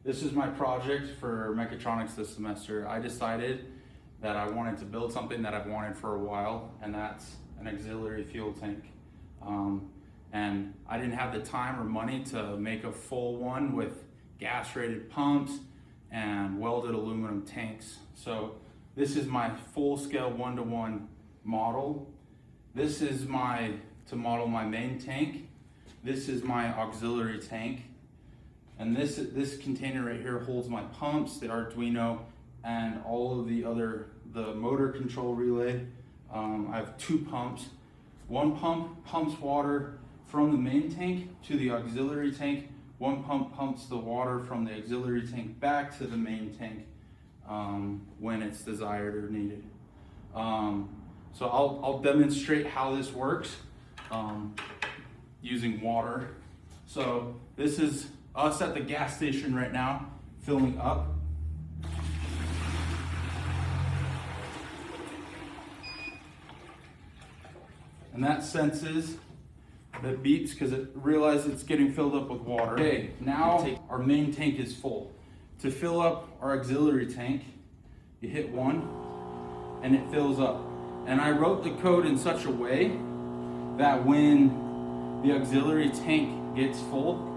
This is my project for mechatronics this semester. I decided that I wanted to build something that I've wanted for a while, and that's an auxiliary fuel tank. And I didn't have the time or money to make a full one with gas-rated pumps and welded aluminum tanks. So this is my full-scale one-to-one model. This is to model my main tank. This is my auxiliary tank. And this container right here holds my pumps, the Arduino, and all of the motor control relay. I have two pumps. One pump pumps water from the main tank to the auxiliary tank. One pump pumps the water from the auxiliary tank back to the main tank when it's desired or needed. So I'll demonstrate how this works using water. So this is us at the gas station right now, filling up. And that senses, that beeps because it realizes it's getting filled up with water. Okay, now our main tank is full. To fill up our auxiliary tank, you hit 1 and it fills up. And I wrote the code in such a way that when the auxiliary tank gets full,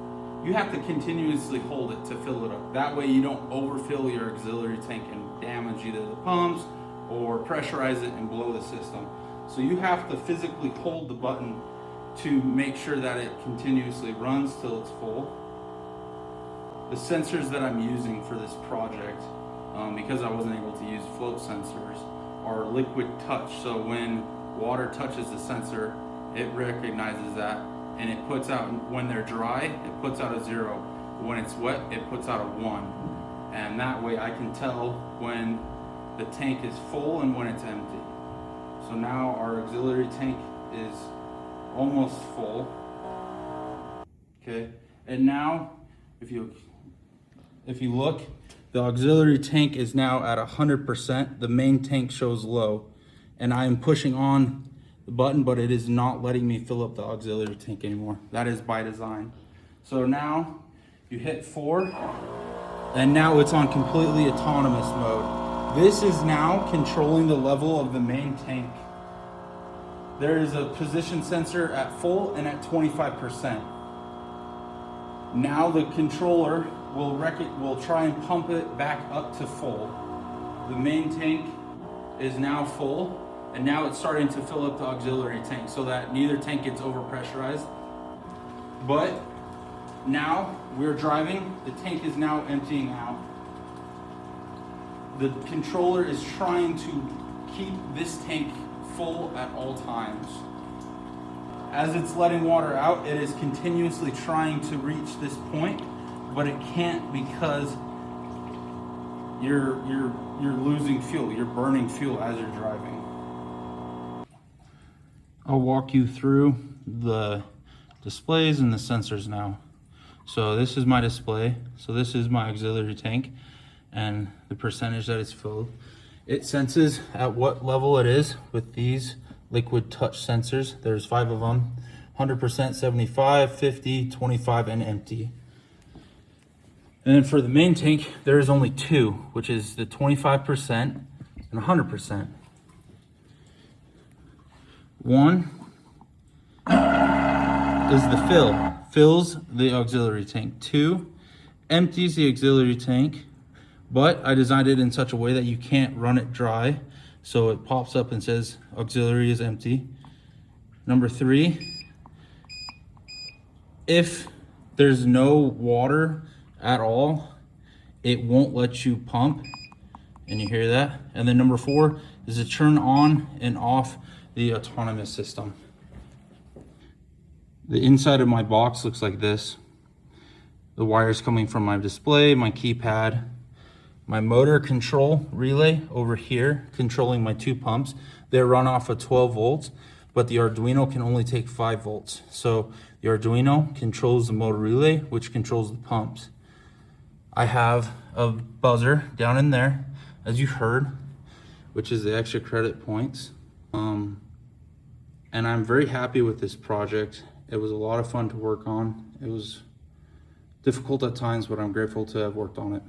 you have to continuously hold it to fill it up. That way you don't overfill your auxiliary tank and damage either the pumps or pressurize it and blow the system. So you have to physically hold the button to make sure that it continuously runs till it's full. The sensors that I'm using for this project, because I wasn't able to use float sensors, are liquid touch. So when water touches the sensor, it recognizes that and it puts out, when they're dry, it puts out a 0. When it's wet, it puts out a 1. And that way I can tell when the tank is full and when it's empty. So now our auxiliary tank is almost full. Okay, and now if you look, the auxiliary tank is now at 100%. The main tank shows low, and I am pushing on the button, but it is not letting me fill up the auxiliary tank anymore. That is by design. So now you hit 4, and now it's on completely autonomous mode. This is now controlling the level of the main tank. There is a position sensor at full and at 25%. Now the controller will try and pump it back up to full. The main tank is now full, and now it's starting to fill up the auxiliary tank so that neither tank gets overpressurized. But now we're driving, the tank is now emptying out. The controller is trying to keep this tank full at all times. As it's letting water out, it is continuously trying to reach this point, but it can't because you're losing fuel. You're burning fuel as you're driving. I'll walk you through the displays and the sensors now. So this is my display. So this is my auxiliary tank and the percentage that it's filled. It senses at what level it is with these liquid touch sensors. There's 5 of them, 100%, 75, 50, 25, and empty. And then for the main tank, there is only 2, which is the 25% and 100%. 1 is the fills the auxiliary tank. 2 empties the auxiliary tank, but I designed it in such a way that you can't run it dry. So it pops up and says auxiliary is empty. Number 3, if there's no water at all, it won't let you pump. And you hear that? And then number 4 is to turn on and off the autonomous system. The inside of my box looks like this. The wires coming from my display, my keypad, my motor control relay over here, controlling my 2 pumps. They run off of 12 volts, but the Arduino can only take 5 volts. So the Arduino controls the motor relay, which controls the pumps. I have a buzzer down in there, as you heard, which is the extra credit points. And I'm very happy with this project. It was a lot of fun to work on. It was difficult at times, but I'm grateful to have worked on it.